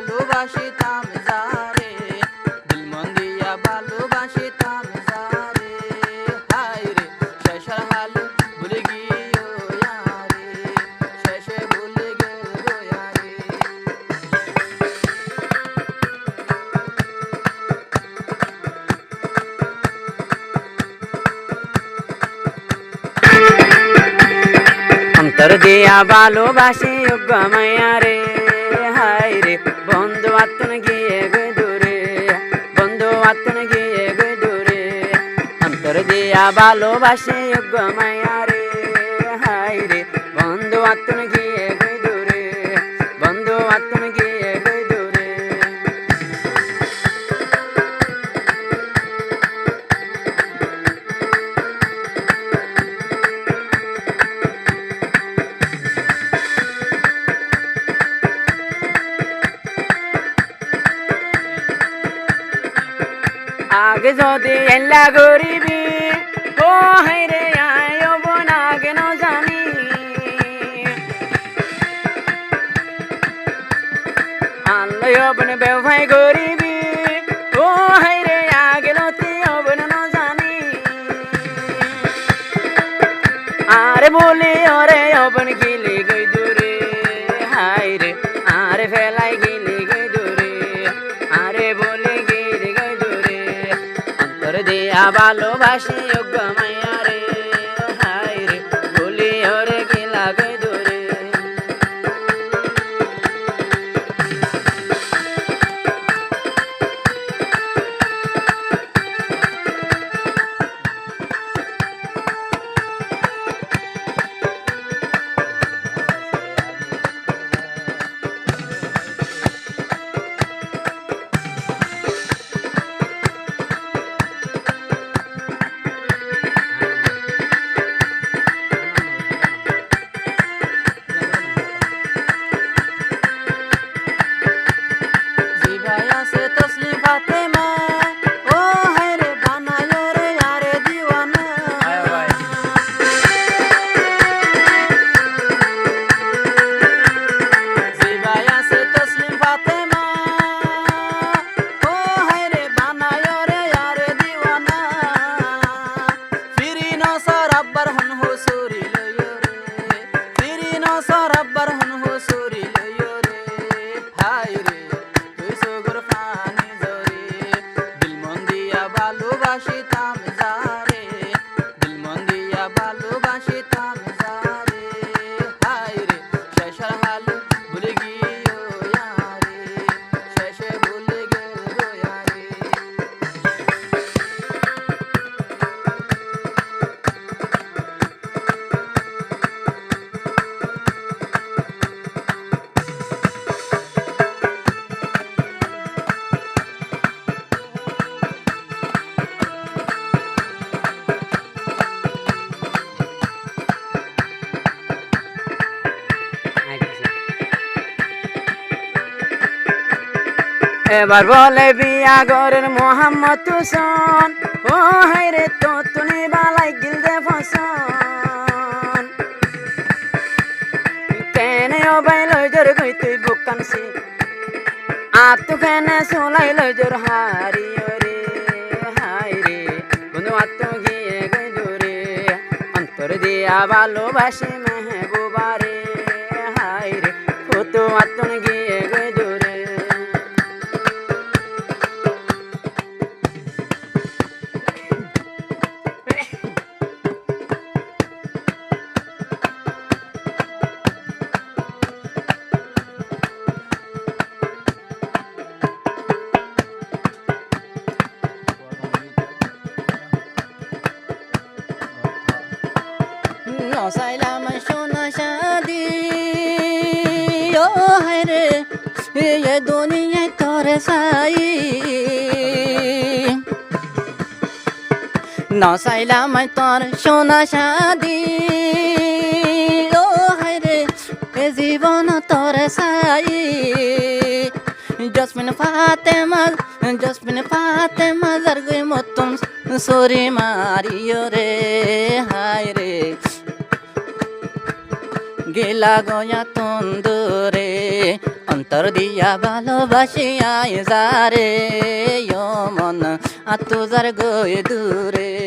ভালোবাসিতাম যারে, দিল মন দিয়া ভালোবাসিতাম যারে, হায় রে শেষের হাল ভুলে গিয়েও ইয়ারে, শেষে ভুলে গেল ইয়ারে। অন্তর দিয়া ভালোবাসি যোগ্য মায়া রে, হায় রে বন্ধু আত্মন গিয়ে গে দূরে, বন্ধু আত্মন গিয়ে গে দূরে। অন্তর দিয়া ভালোবাসি যোগ্য মায়া রে, হায় রে বন্ধু আত্মন গিয়ে গে দূরে, বন্ধু আত্মন গিয়ে গে দূরে। আগে যদি এল্লা গরিবি ও হাইরে আয়ব না কেন জানি, আল্লাহ অবন বেভাই গরিবি ও হাইরে আগে লতি অবন না জানি। আরে বলি ওরে অবন গিলি গই দূরে, হাইরে আরে ফেলাই গিলি গই দূরে, আরে বলে গিলি গই দূরে। অন্তর দিয়া ভালোবাসি যোগ্য মায়া রে, হায় রে বলি ওরে গিলা গই দূরে। ভালোবাসিতাম যারে, দিল মন দিয়া ভালোবাসিতাম যারে, হায় রে শেষের হাল ভুলে গিয়েও ইয়ারে, শেষে ভুলে গেল ইয়ারে। এবার বলে বিয়া গরের মোহাম্মদ হুসন, ও হায়রে তো তুমি বালাই গিল দে ফসন। কেনে ও বাই লই জোর গই তুই বুকানছি, আতু কেনে সোলাই লই জোর হারি রে, হায়রে বন্ধু আত্ম গিয়ে গই দূরে। অন্তর দিয়া ভালোবাসি মেহবুবা রে, হায়রে তো আত্ম গিয়ে গই দূরে। নসাইলাম সোনা শাদি ও হায় রে, ये दुनिया तोरे साई নসাইলাম তোর সোনা শাদি ও হায় রে, এ জীবন তোরে সাই। জসমিন ফাতেমা জারগুই মতন সরি মারিও রে, হায় রে গেলা গয়া তন্দুরে। অন্তর দিয়া ভালোবাসি আয় যারে ও মন আত্মজার গয়ে দূরে